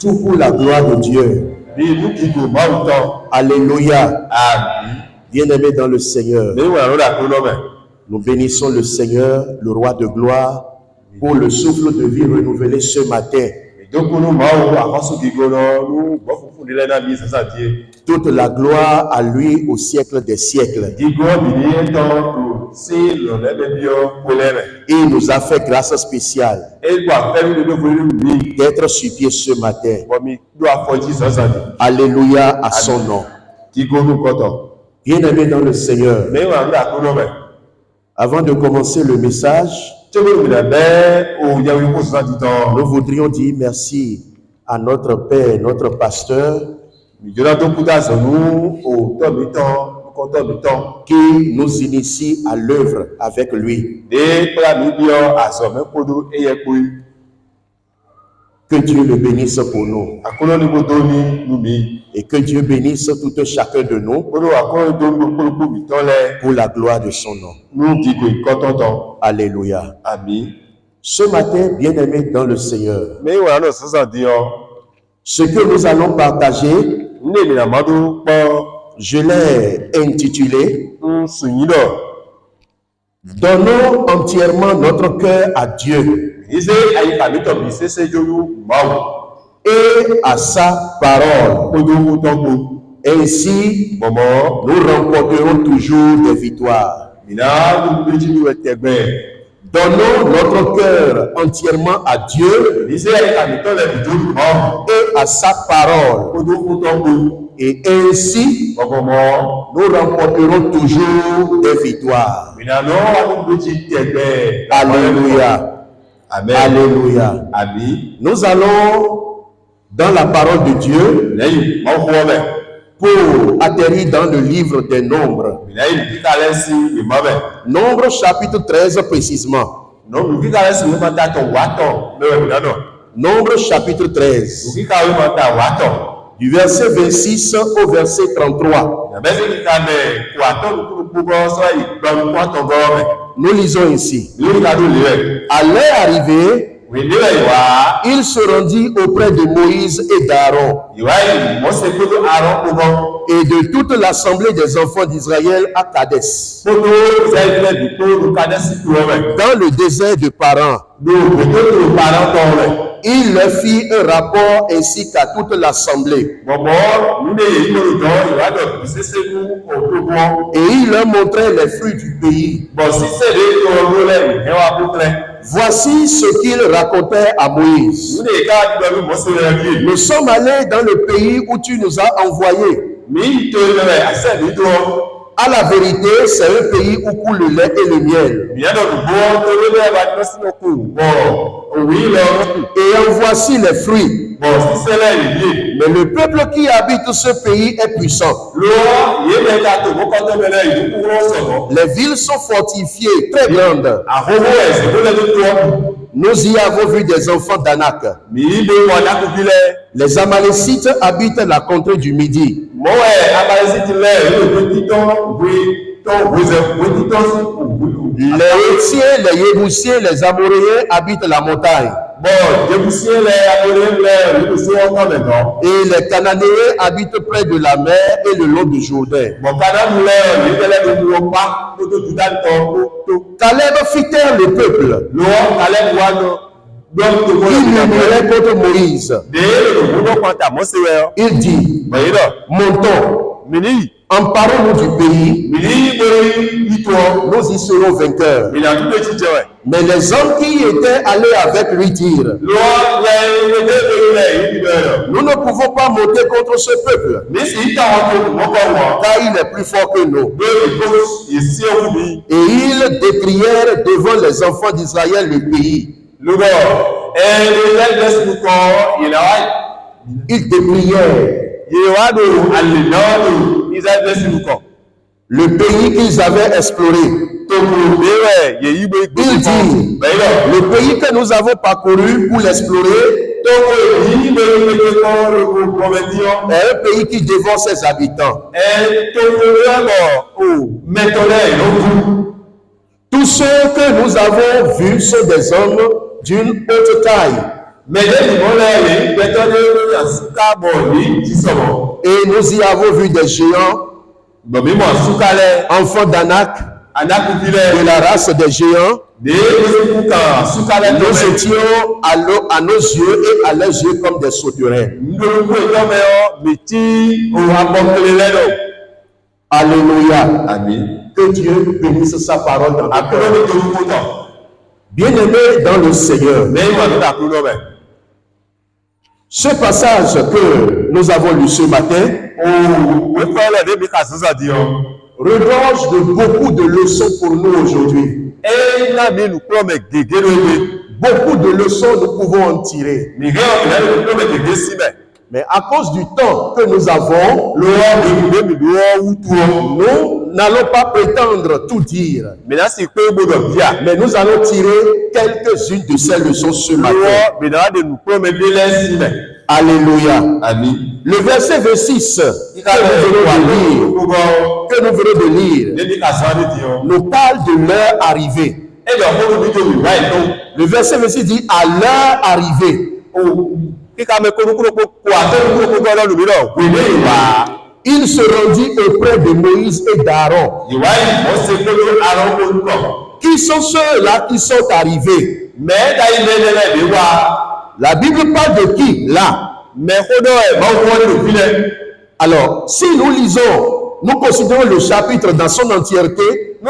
Tout pour la gloire de Dieu. Alléluia. Bien-aimés dans le Seigneur, nous bénissons le Seigneur, le roi de gloire, pour le souffle de vie renouvelé ce matin. Toute la gloire à lui au siècle des siècles. Il nous a fait grâce spéciale d'être sur pied ce matin. Alléluia à son nom. Bien-aimés dans le Seigneur, avant de commencer le message, nous voudrions dire merci à notre Père, notre pasteur, qui nous initie à l'œuvre avec lui. Que Dieu le bénisse pour nous. Et que Dieu bénisse tout un chacun de nous pour la gloire de son nom. Alléluia. Ce matin, bien-aimés dans le Seigneur, ce que nous allons partager, je l'ai intitulé « Donnons entièrement notre cœur à Dieu et à sa parole. Ainsi, nous remporterons toujours des victoires. » Donnons notre cœur entièrement à Dieu et à sa parole. Et ainsi, nous remporterons toujours des victoires. Alléluia. Amen. Alléluia. Amen. Nous allons dans la parole de Dieu pour atterrir dans le livre des Nombres. Nombres chapitre 13 précisément. Nombres chapitre 13. Du verset 26 au verset 33. Nous lisons ici. À leur arrivée, il se rendit auprès de Moïse et d'Aaron et de toute l'assemblée des enfants d'Israël à Kadès, dans le désert de Paran. Il leur fit un rapport ainsi qu'à toute l'assemblée. Et il leur montrait les fruits du pays. Voici ce qu'il racontait à Moïse. Nous sommes allés dans le pays où tu nous as envoyés. À la vérité, c'est un pays où coule le lait et le miel. Et en voici les fruits. Mais le peuple qui habite ce pays est puissant. Les villes sont fortifiées, très grandes. Nous y avons vu des enfants d'Anak. Les Amalécites habitent la contrée du Midi. Les Hétiens, les Yébousiens, les Amoréens habitent la montagne. Et les Cananéens habitent près de la mer et le long du Jourdain. Caleb fit taire le peuple. Il murmurait contre Moïse. Il dit, montons, emparons-nous du pays, nous y serons vainqueurs. Mais les hommes qui étaient allés avec lui dirent, nous ne pouvons pas monter contre ce peuple, car il est plus fort que nous. Et ils décrièrent devant les enfants d'Israël le pays. Ils décrièrent le pays qu'ils avaient exploré. Il dit, le pays que nous avons parcouru pour l'explorer est un pays qui dévore ses habitants. Tous ceux que nous avons vus sont des hommes d'une haute taille, Et nous y avons vu des géants, enfants d'Anak, de la race des géants. Nous étions à nos yeux et à leurs yeux comme des sauterelles. Alléluia. Amen. Que Dieu bénisse sa parole dans notre cœur. Bien-aimés dans le Seigneur, ce passage que nous avons lu ce matin regorge de beaucoup de leçons pour nous aujourd'hui. Beaucoup de leçons nous pouvons en tirer. Mais à cause du temps que nous avons, nous n'allons pas prétendre tout dire. Mais nous allons tirer quelques-unes de ces leçons ce matin. Alléluia. Amen. Le verset 26 que nous venons de lire nous parle de leur arrivée. Le verset 26 dit à leur arrivée. Il se rendit auprès de Moïse et d'Aaron. Qui sont ceux-là qui sont arrivés? La Bible parle de qui là? Alors, si nous lisons, nous considérons le chapitre dans son entièreté. Et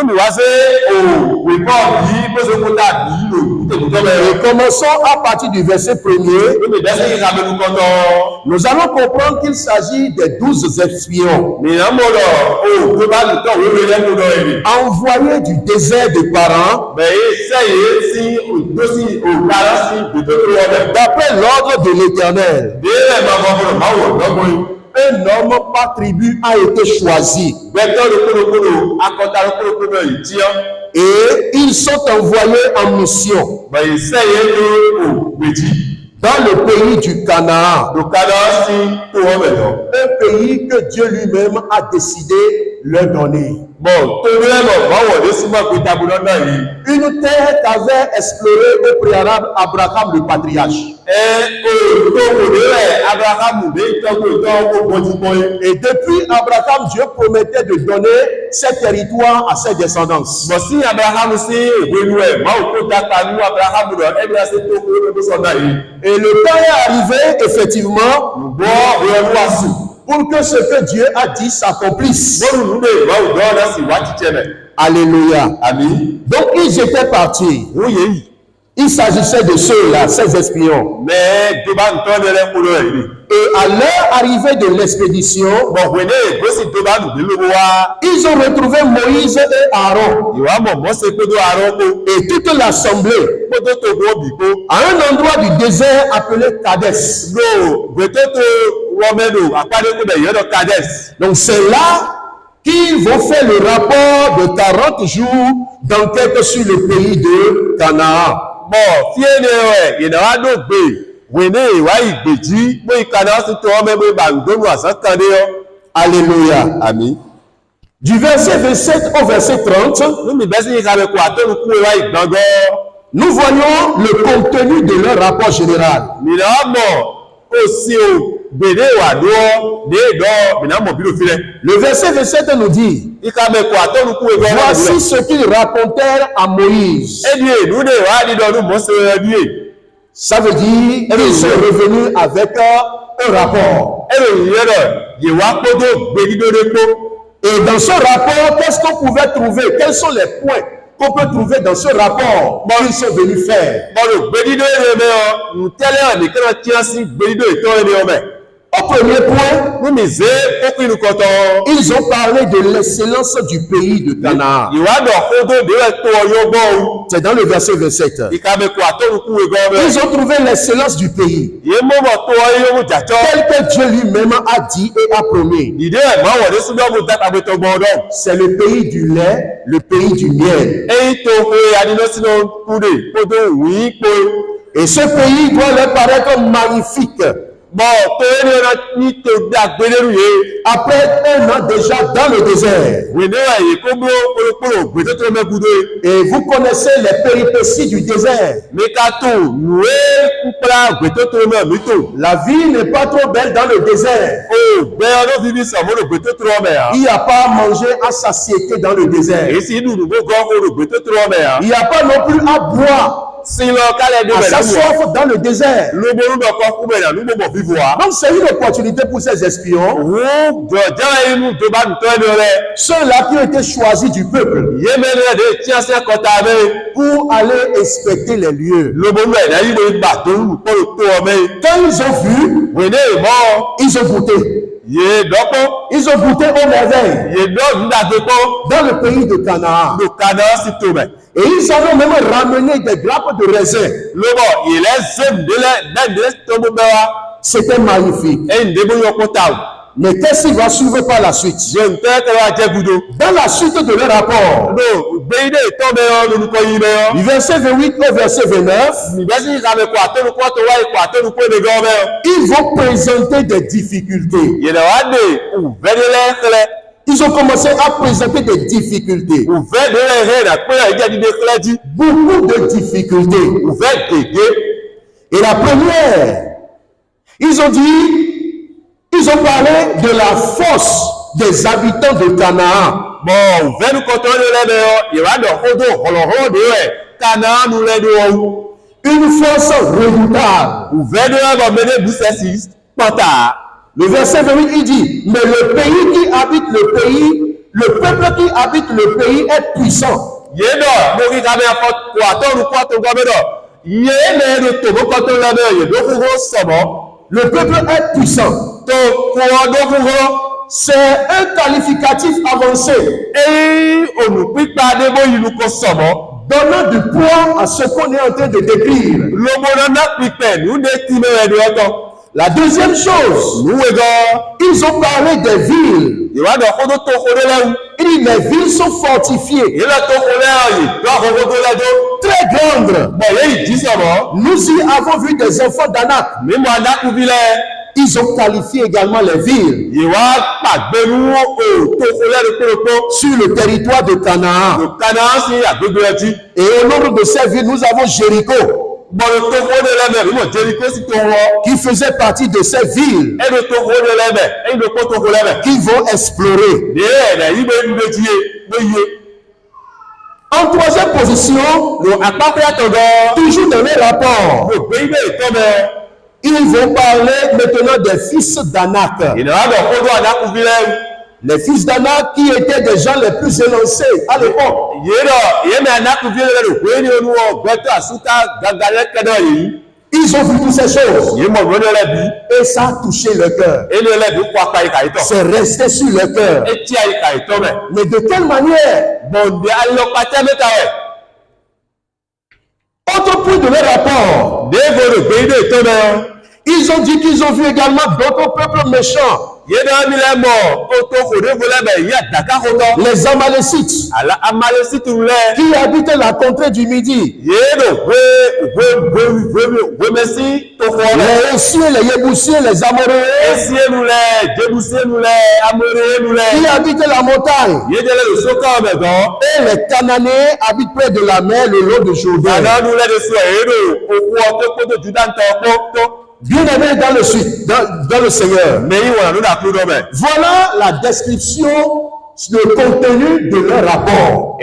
commençons à partir du verset 1er. Nous allons comprendre qu'il s'agit des 12 espions envoyés du désert de Paran d'après l'ordre de l'Éternel. Un homme par tribu a été choisi. Et ils sont envoyés en mission dans le pays du Canaan. Un pays que Dieu lui-même a décidé leur donner. Une terre qu'avait explorée au préalable Abraham le patriarche. Et depuis Abraham, Dieu promettait de donner ces territoires à ses descendants. Et le temps est arrivé, effectivement, pour que ce que Dieu a dit s'accomplisse. Alléluia. Amen. Donc ils étaient partis. Il s'agissait de ceux-là, ces espions. Et à l'heure arrivée de l'expédition, ils ont retrouvé Moïse et Aaron et toute l'assemblée à un endroit du désert appelé Kadès. Donc c'est là qu'ils vont faire le rapport de 40 jours d'enquête sur le pays de Canaan. Alléluia. Amen. Du verset 27 au verset 30, nous voyons le contenu de leur rapport général. Le verset 27 nous dit: voici ce qu'ils racontèrent à Moïse. Ça veut dire qu'ils sont revenus avec un rapport. Et dans ce rapport, qu'est-ce qu'on pouvait trouver? Quels sont les points qu'on peut trouver dans ce rapport qu'ils sont venus faire? Au premier point, ils ont parlé de l'excellence du pays de Canaan. C'est dans le verset 27. Ils ont trouvé l'excellence du pays, tel que Dieu lui-même a dit et a promis. C'est le pays du lait, le pays du miel. Et ce pays doit leur paraître magnifique Après un an déjà dans le désert. Et vous connaissez les péripéties du désert. La vie n'est pas trop belle dans le désert. Il n'y a pas à manger à satiété dans le désert. Il n'y a pas non plus à boire. À sa soif dans le désert. Donc c'est une opportunité pour ces espions. Ceux-là qui ont été choisis du peuple pour aller inspecter les lieux. Quand ils ont vu, ils ont goûté. Ils ont goûté aux merveilles dans le pays de Canaan. Et ils ont même ramené des grappes de raisin. C'était magnifique. Mais qu'est-ce qui va suivre par la suite? Dans la suite de leur rapport, du verset 28 au verset 29, ils vont présenter des difficultés. Ils ont commencé à présenter des difficultés. Beaucoup de difficultés. Et la première, ils ont parlé de la force des habitants de Canaan. Une force redoutable. Le verset 28, il dit, mais le pays qui habite le pays, le peuple qui habite le pays est puissant. Le peuple est puissant. C'est un qualificatif avancé. Donnant du poids à ce qu'on est en train de décrire. La deuxième chose, ils ont parlé des villes. Il dit les villes sont fortifiées. Très grandes. Nous y avons vu des enfants d'Anak. Ils ont qualifié également les villes sur le territoire de Canaan. Et au nombre de ces villes, nous avons Jéricho, qui faisait partie de ces villes qui vont explorer. En troisième position, toujours dans les rapports, ils vont parler maintenant des fils d'Anak. Les fils d'Anak qui étaient des gens les plus élancés à l'époque. Ils ont vu toutes ces choses. Et ça a touché le cœur. C'est resté sur le cœur. Mais de quelle manière? Autre point de leur rapport. Ils ont dit qu'ils ont vu également d'autres peuples méchants. Les Amalécites qui habitent la contrée du Midi. Les Essiens, les Yébousiens, les Amoréens qui habitent la montagne. Et les Cananéens habitent près de la mer le long de Jourdain. Bien aimé dans le sud, dans le Seigneur. Voilà la description, le contenu de leur rapport.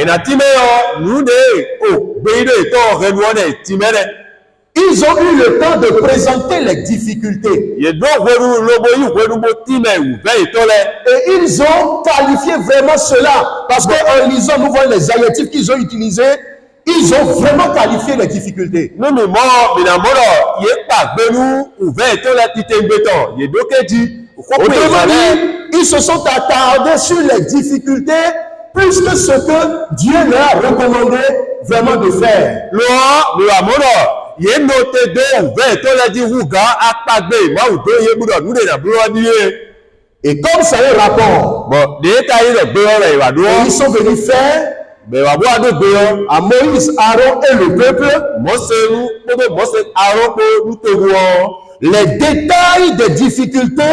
Ils ont eu le temps de présenter les difficultés. Et ils ont qualifié vraiment cela. Parce qu'en lisant, nous voyons les adjectifs qu'ils ont utilisés. Ils ont vraiment qualifié les difficultés. Ils se sont attardés sur les difficultés plus que ce que Dieu leur a recommandé vraiment de faire. Et comme c'est un rapport, ils sont venus faire à Moïse, Aaron et le peuple les détails des difficultés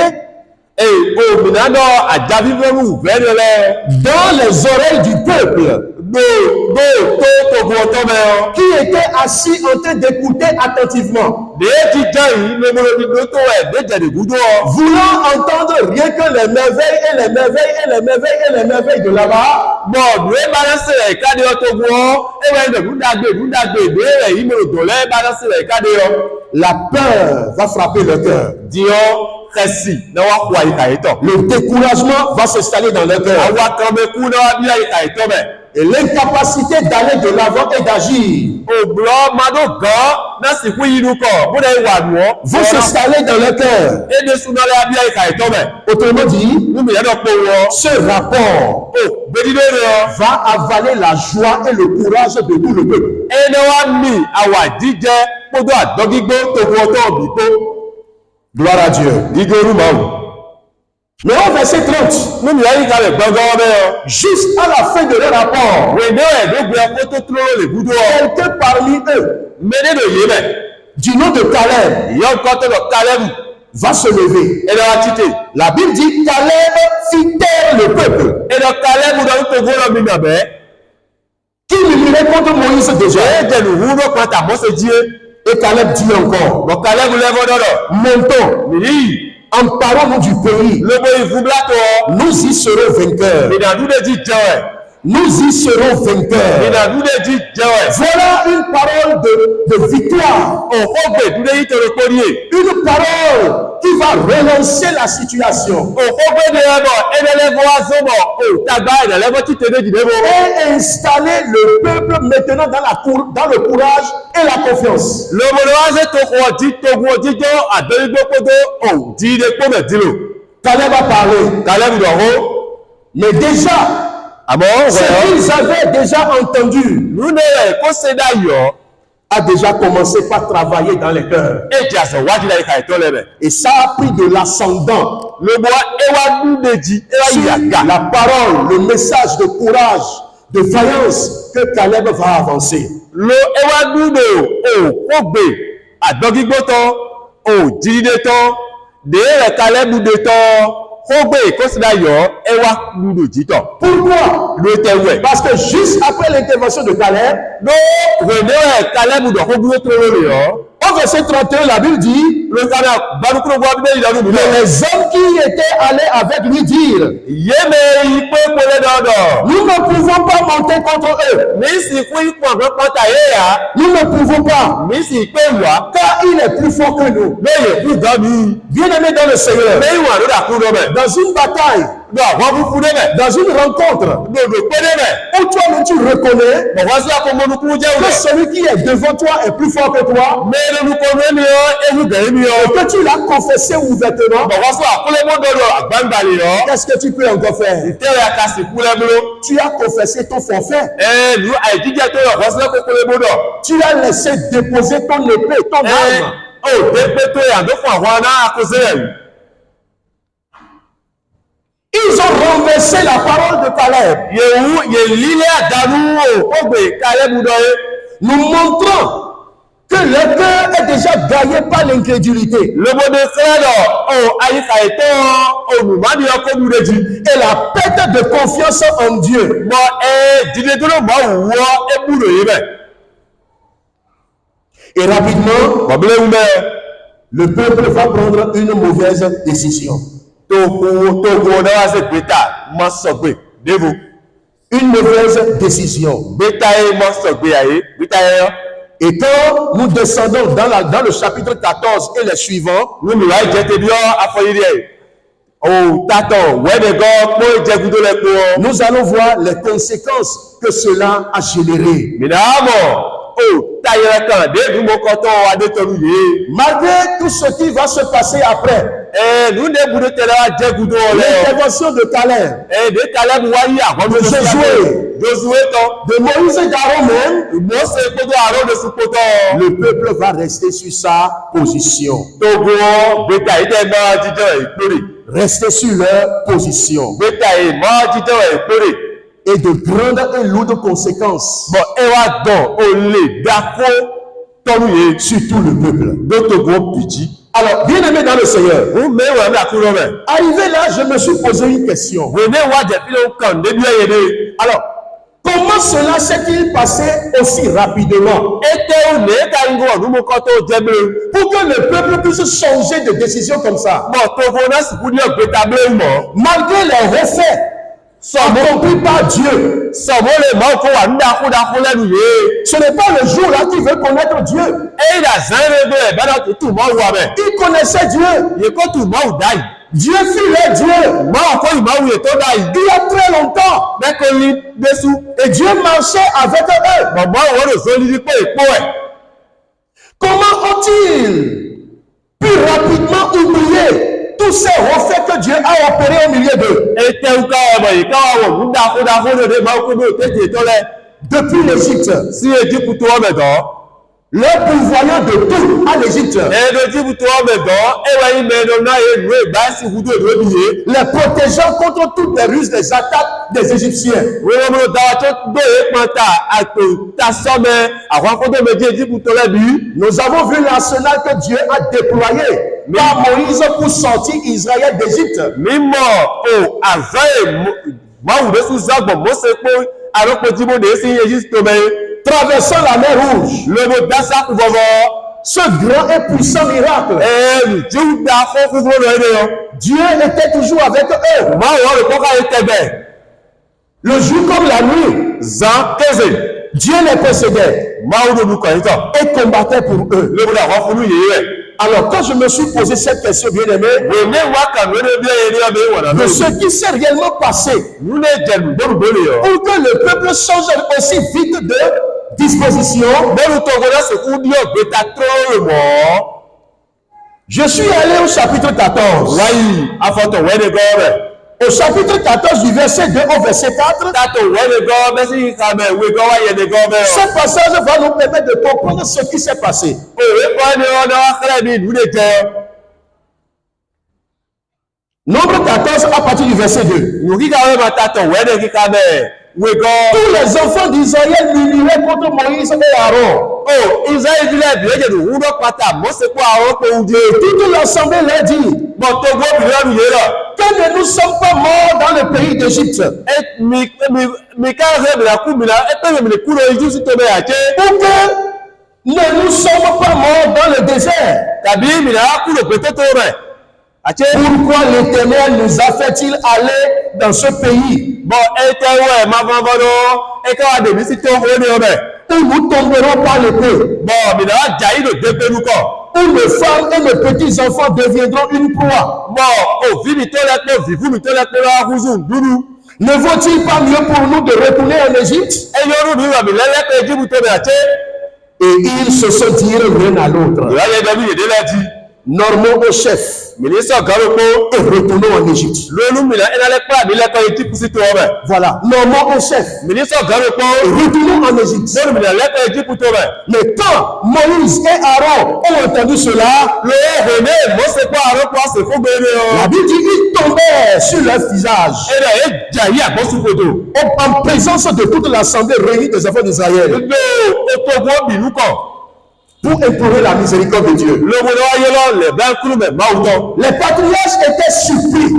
dans les oreilles du peuple qui était assis en train d'écouter attentivement. Voulant entendre rien que les merveilles et les merveilles et les merveilles et les merveilles de là-bas. La peur va frapper le cœur. Le découragement va s'installer dans le cœur. Et l'incapacité d'aller de l'avant et d'agir va s'installer dans le cœur. Autrement dit, ce rapport va avaler la joie et le courage de tout le peuple. Gloire à Dieu. Mais au verset 30, juste à la fin de leur rapport, quelqu'un parmi eux, du nom de Caleb, va se lever. La Bible dit Caleb fit taire le peuple. Qui murmurait contre Moïse déjà. Et Caleb dit encore, montons, emparons-nous du pays, nous y serons vainqueurs. Nous y serons vainqueurs. Voilà une parole de victoire. Une parole qui va relancer la situation. Et installer le peuple maintenant dans le courage et la confiance. Caleb a parlé. Mais déjà, ce qu'ils avaient déjà entendu a déjà commencé par travailler dans les cœurs. Et ça a pris de l'ascendant. La parole, le message de courage, de vaillance que Caleb va avancer. Pourquoi? Parce que juste après l'intervention de Caleb, au verset 31, la Bible dit que les hommes qui étaient allés avec lui dirent, nous ne pouvons pas monter contre eux. Nous ne pouvons pas, car il est plus fort que nous. Bien-aimés dans le Seigneur, dans une bataille, dans une rencontre où toi-même tu reconnais que celui qui est devant toi est plus fort que toi, et que tu l'as confessé ouvertement, qu'est-ce que tu peux encore faire? Tu as confessé ton forfait. Tu as laissé déposer ton épée, ton arme. Ils ont renversé la parole de Caleb. Nous montrons que le cœur est déjà gagné par l'incrédulité. Et la perte de confiance en Dieu. Et rapidement, le peuple va prendre une mauvaise décision. Une mauvaise décision. Et quand nous descendons dans le chapitre 14 et les suivants, nous allons voir les conséquences que cela a généré. Malgré tout ce qui va se passer après, l'intervention de Caleb, de Josué, de Moïse et d'Aaron même, le peuple va rester sur sa position. Rester sur leur position. Et de grandes et lourdes conséquences sur tout le peuple. Alors, bien aimé dans le Seigneur, arrivé là, je me suis posé une question. Alors, comment cela s'est-il passé aussi rapidement pour que le peuple puisse changer de décision comme ça? Malgré les refaits accomplis par Dieu. Ce n'est pas le jour là qu'il veut connaître Dieu. Il connaissait Dieu. Dieu fut leur Dieu. Il y a très longtemps. Et Dieu marchait avec eux. Comment ont-ils pu rapidement oublier tous ces refaits que Dieu a opérés au milieu d'eux? Depuis l'Égypte. Leur pourvoyeur de tout à l'Égypte. Les protégeant contre toutes les ruses des attaques des Égyptiens. Nous avons vu l'arsenal que Dieu a déployé par Moïse pour sortir Israël d'Égypte. Traversant la mer Rouge. Ce grand et puissant miracle. Dieu était toujours avec eux. Le jour comme la nuit. Dieu les précédait et combattait pour eux. Alors, quand je me suis posé cette question, bien aimé, de ce qui s'est réellement passé, pour que le peuple change aussi vite de disposition, je suis allé au chapitre 14. Au chapitre 14 du verset 2 au verset 4, ce passage va nous permettre de comprendre ce qui s'est passé. Nombre 14 à partir du verset 2. Tous les enfants d'Israël murmuraient contre Moïse et Aaron. Toute l'assemblée leur dit que ne nous sommes pas morts dans le pays d'Égypte. Pour que ne nous sommes pas morts dans le désert. Pourquoi l'Éternel nous a fait-il aller dans ce pays où nous tomberons par l'épée, où nos femmes et nos petits-enfants deviendront une proie? Ne vaut-il pas mieux pour nous de retourner en Égypte? Et ils se sont dit l'un à l'autre, normons au chef et retournons en Égypte. Voilà, normons au chef et retournons en Égypte. Mais quand Moïse et Aaron ont entendu cela, la Bible dit qu'ils tombèrent sur leur visage en présence de toute l'assemblée réunie des enfants d'Israël pour implorer la miséricorde de Dieu. Les patriarches étaient surpris.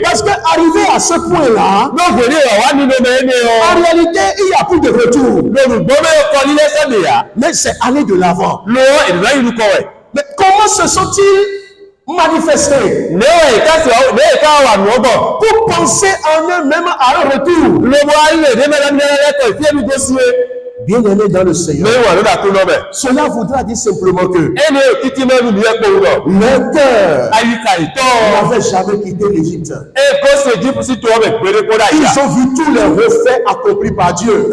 Parce qu'arrivé à ce point-là, en réalité, il n'y a plus de retour. Mais c'est aller de l'avant. Mais comment se sont-ils manifestés pour penser en eux-mêmes à un retour? Bien aimé dans le Seigneur, cela voudra dire simplement que leur cœur n'avait jamais quitté l'Égypte. Ils ont vu tous les refaits accomplis par Dieu.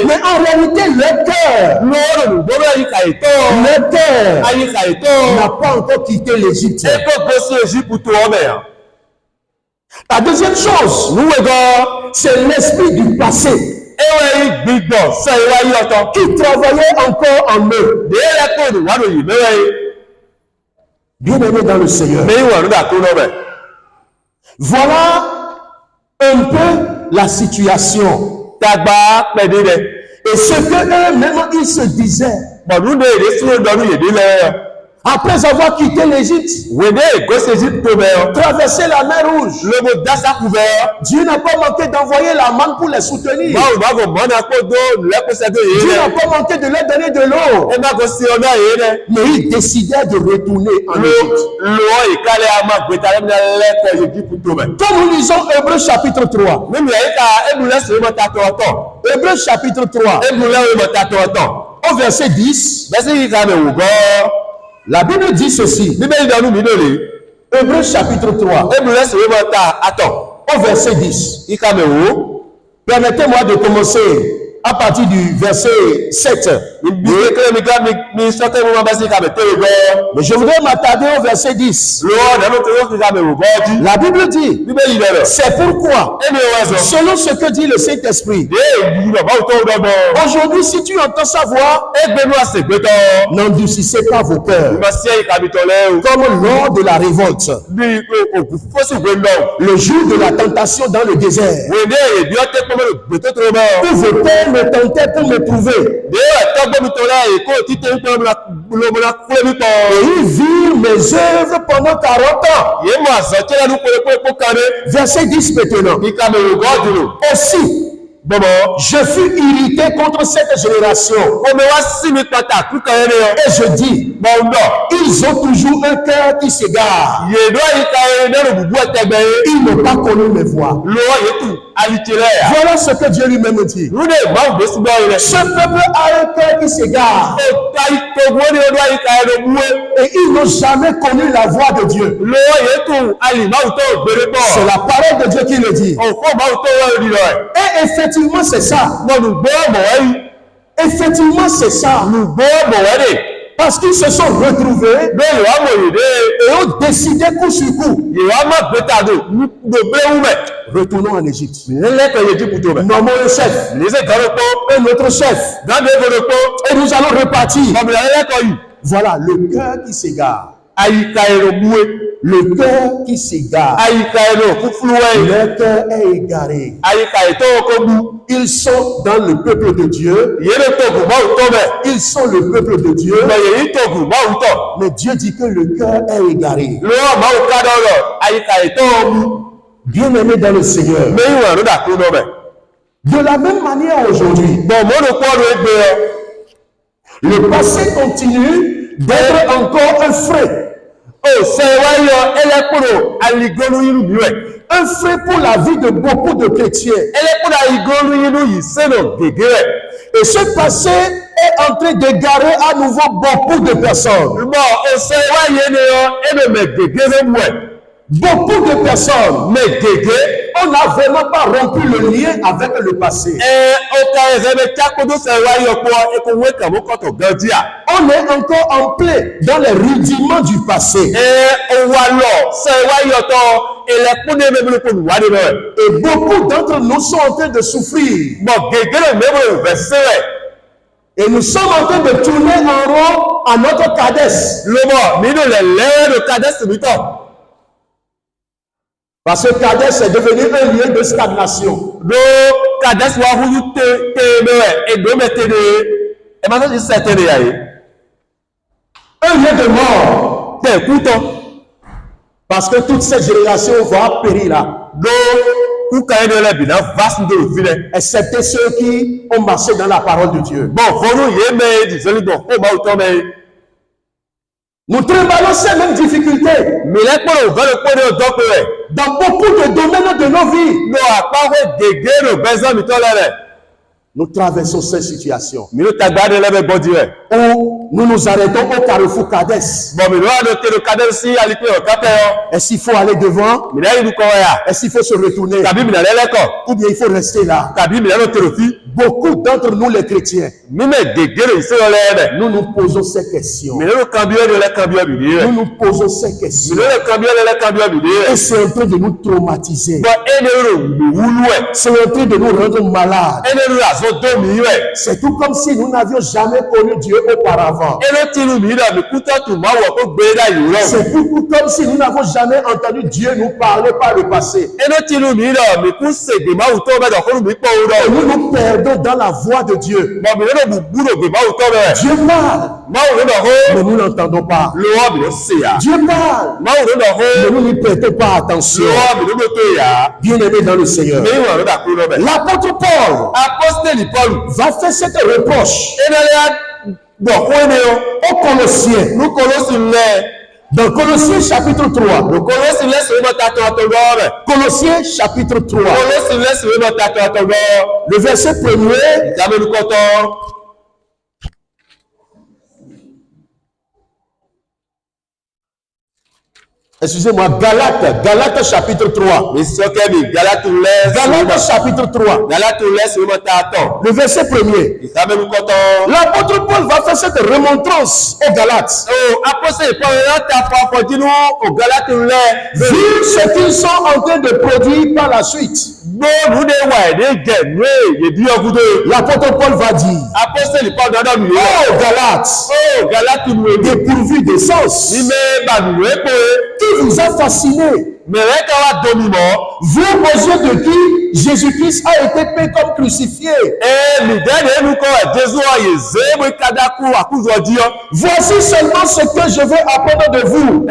Mais en réalité, leur cœur n'a pas encore quitté l'Égypte. La deuxième chose, c'est l'esprit du passé qui travaillait encore en eux. Bien aimé dans le Seigneur, voilà un peu la situation. Et Et ce que eux-mêmes ils se disaient. Après avoir quitté l'Égypte, traversé la mer Rouge, Dieu n'a pas manqué d'envoyer la manne pour les soutenir. Dieu n'a pas manqué de leur donner de l'eau. Mais ils décidèrent de retourner en Égypte. Quand nous lisons Hébreux chapitre 3, Hébreux chapitre 3, au verset 10, la Bible dit ceci. Hébreux chapitre 3, au verset 10. Permettez-moi de commencer à partir du verset 7. Mais je voudrais m'attarder au verset 10. La Bible dit, c'est pourquoi, selon ce que dit le Saint-Esprit, aujourd'hui, si tu entends sa voix, n'endurcissez pas vos cœurs, comme lors de la révolte, le jour de la tentation dans le désert, où vos pères me tentaient pour me trouver. Et ils virent mes œuvres pendant 40 ans. Verset 10 maintenant. Aussi, je fus irrité contre cette génération. Et je dis, ils ont toujours un cœur qui s'égare. Ils n'ont pas connu mes voies. Voilà ce que Dieu lui-même dit. Ce peuple a un cœur qui s'égare. Et ils n'ont jamais connu la voix de Dieu. C'est la parole de Dieu qui le dit. Et effectivement, c'est ça. Effectivement, c'est ça. Parce qu'ils se sont retrouvés et ont décidé coup sur coup. Retournons en Égypte. Nommons un chef. Et notre chef. Et nous allons repartir. Voilà, le cœur qui s'égare. Le cœur qui s'égare. Le cœur est égaré. Ils sont dans le peuple de Dieu. Ils sont le peuple de Dieu. Mais Dieu dit que le cœur est égaré. Bien-aimé dans le Seigneur. De la même manière aujourd'hui, le passé continue d'être encore un frein. Un frein pour la vie de beaucoup de chrétiens. Et ce passé est en train d'égarer à nouveau beaucoup de personnes. Beaucoup de personnes, mais on n'a vraiment pas rompu le lien avec le passé. On est encore en plein dans les rudiments du passé. Et beaucoup d'entre nous sont en train de souffrir. Et nous sommes en train de tourner en rond à notre Kadès. Parce que Kadès est devenu un lieu de stagnation. Un lieu de mort. Parce que toute cette génération va périr là. Excepté ceux qui ont marché dans la parole de Dieu. Nous travaillons ces mêmes difficultés. Dans beaucoup de domaines de nos vies. Nous traversons ces situations. Où nous nous arrêtons au carrefour Kadès. Est-ce qu'il faut aller devant? Est-ce qu'il faut se retourner? Ou bien il faut rester là? Beaucoup d'entre nous les chrétiens, nous nous posons ces questions. Nous nous posons ces questions. Et c'est en train de nous traumatiser. C'est en train de nous rendre malades. C'est tout comme si nous n'avions jamais connu Dieu auparavant. C'est tout comme si nous n'avons jamais entendu Dieu nous parler par le passé. Et nous nous perdons dans la voix de Dieu. Dieu parle, mais nous n'entendons pas. Dieu parle, mais nous n'y prêtons pas attention. Bien-aimé dans le Seigneur, l'apôtre Paul va faire cette reproche aux Colossiens. Dans Colossiens chapitre 3. Colossiens chapitre 3. Le verset 1er. Excusez-moi, Galates chapitre 3. Galates chapitre 3. Le verset 1er. L'apôtre Paul va faire cette remontrance aux Galates. Vu ce qu'ils sont en train de produire par la suite. L'apôtre Paul va dire: oh Galates, dépourvu de sens, qui vous a fasciné, vous aux yeux de qui Jésus-Christ a été peint comme crucifié. Voici seulement ce que je veux apprendre de vous.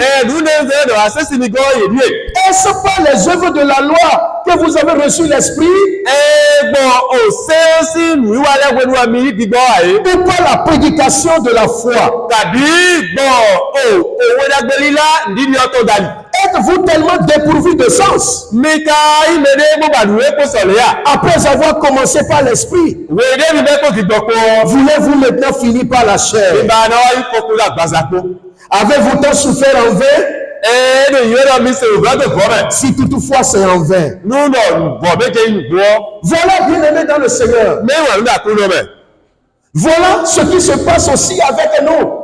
Est-ce pas les œuvres de la loi que vous avez reçu l'esprit, ou par la prédication de la foi? Êtes-vous tellement dépourvu de sens après avoir commencé par l'esprit? Voulez-vous maintenant finir par la chair? Avez-vous tant souffert en vain? Si toutefois c'est en vain. Voilà, bien-aimé dans le Seigneur. Voilà ce qui se passe aussi avec nous.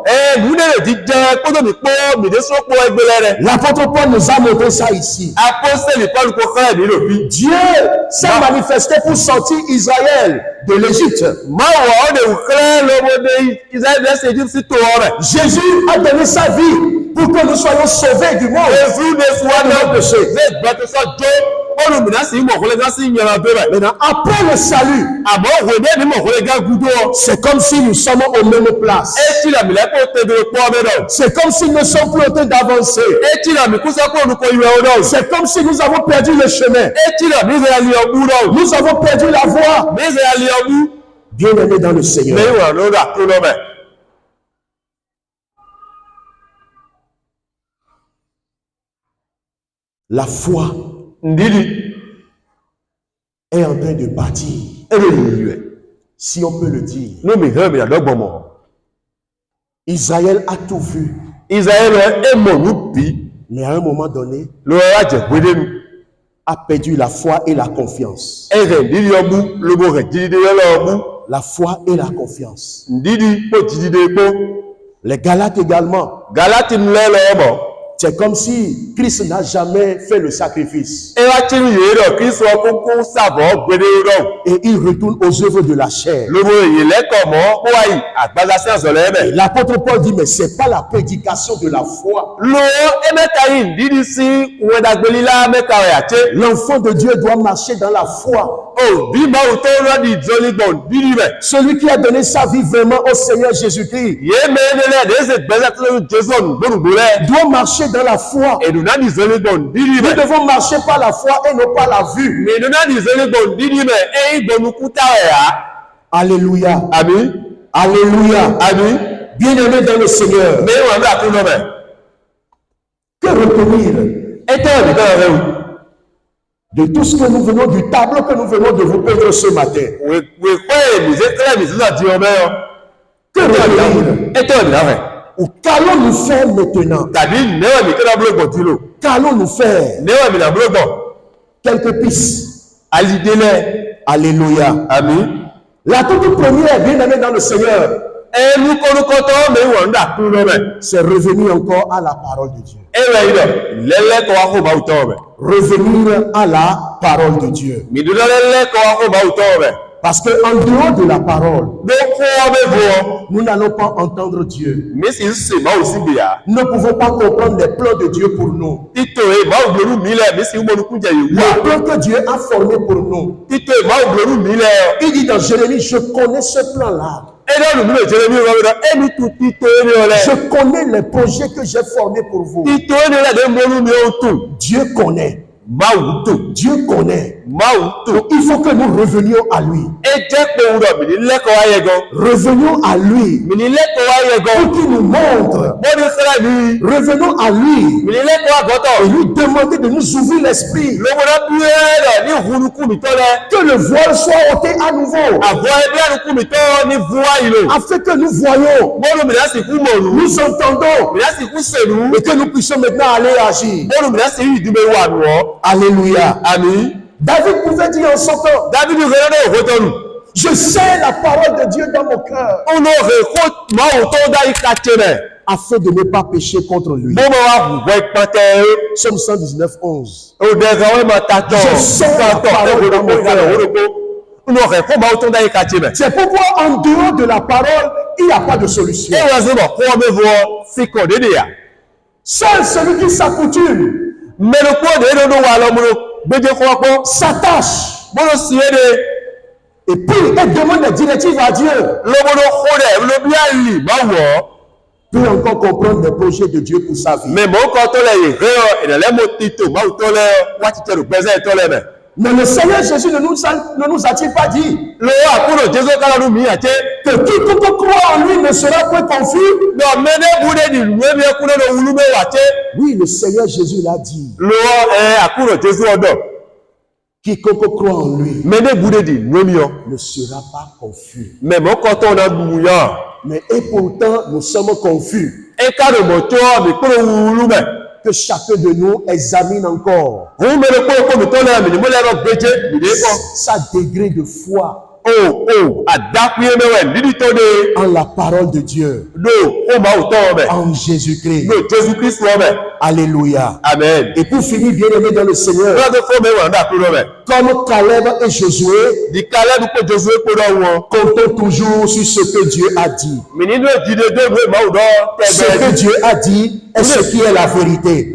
L'apôtre Paul nous a montré ça ici. Dieu s'est manifesté pour sortir Israël de l'Égypte. Jésus a donné sa vie pour que nous soyons sauvés du monde. Maintenant, après le salut, c'est comme si nous sommes aux mêmes places. C'est comme si nous ne sommes plus en train d'avancer. C'est comme si nous avons perdu le chemin. Nous avons perdu la voie. Bien-aimés dans le Seigneur. La foi est en train de bâtir, si on peut le dire. Israël a tout vu. Mais à un moment donné, a perdu la foi et la confiance. La foi et la confiance. Les Galates également. C'est comme si Christ n'a jamais fait le sacrifice. Et il retourne aux œuvres de la chair. L'apôtre Paul dit, mais c'est pas la prédication de la foi. L'enfant de Dieu doit marcher dans la foi. Celui qui a donné sa vie vraiment au Seigneur Jésus-Christ doit marcher dans la foi. Nous devons marcher par la foi et non par la vue. Alléluia. Amen. Alléluia. Amen. Bien-aimé dans le Seigneur. Que retenir de tout ce que nous venons, du tableau que nous venons de vous peindre ce matin? Que retenir? Ou qu'allons-nous faire maintenant? Qu'allons-nous faire? Quelques pistes. Alléluia. Amen. La toute première, bien-aimé dans le Seigneur, c'est revenir encore à la parole de Dieu. Revenir à la parole de Dieu. Parce que en dehors de la parole, nous n'allons pas entendre Dieu. Nous ne pouvons pas comprendre les plans de Dieu pour nous. Le plan que Dieu a formé pour nous. Il dit dans Jérémie, je connais ce plan-là. Je connais les projets que j'ai formés pour vous. Dieu connaît. Dieu connaît. Donc, il faut que nous revenions à lui. Revenons à lui. Pour qu'il nous montre. Revenons à lui. Et lui demander de nous ouvrir l'esprit. Que le voile soit ôté à nouveau. Afin que nous voyons. Nous entendons. Et que nous puissions maintenant aller agir. Alléluia. Amen. David pouvait dire en son temps, je sais la parole de Dieu dans mon cœur, afin de ne pas pécher contre lui. Psaume 119, 11. Je sais la parole dans mon cœur. C'est pourquoi en dehors de la parole, il n'y a pas de solution. Seul celui qui s'accoutume s'attache et puis elle demande des directives à Dieu, peut encore comprendre les projets de Dieu pour sa vie. Mais le Seigneur Jésus ne nous a-t-il pas dit que quiconque croit en lui ne sera point confus? Oui, le Seigneur Jésus l'a dit. Quiconque croit en lui ne sera pas confus. Mais et pourtant, nous sommes confus. Que chacun de nous examine encore sa degré de foi en la parole de Dieu, en Jésus-Christ. Alléluia. Amen. Et pour finir, bien aimé dans le Seigneur, comme Caleb et Josué, comptons toujours sur ce que Dieu a dit. Ce que Dieu a dit est ce qui est la vérité.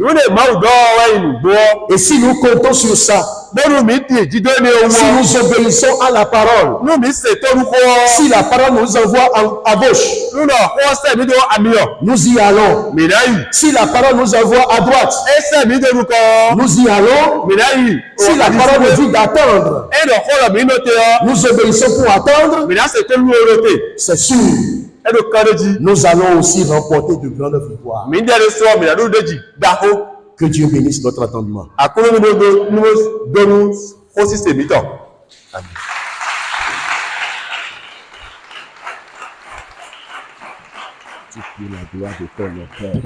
Et si nous comptons sur ça, si nous obéissons à la parole, si la parole nous envoie à gauche, nous y allons. Si la parole nous envoie à droite, nous y allons. Si la parole nous dit d'attendre, nous obéissons pour attendre. C'est sûr. Nous allons aussi remporter de grandes victoires. Que Dieu bénisse notre attendement. Amen. La gloire de ton Père.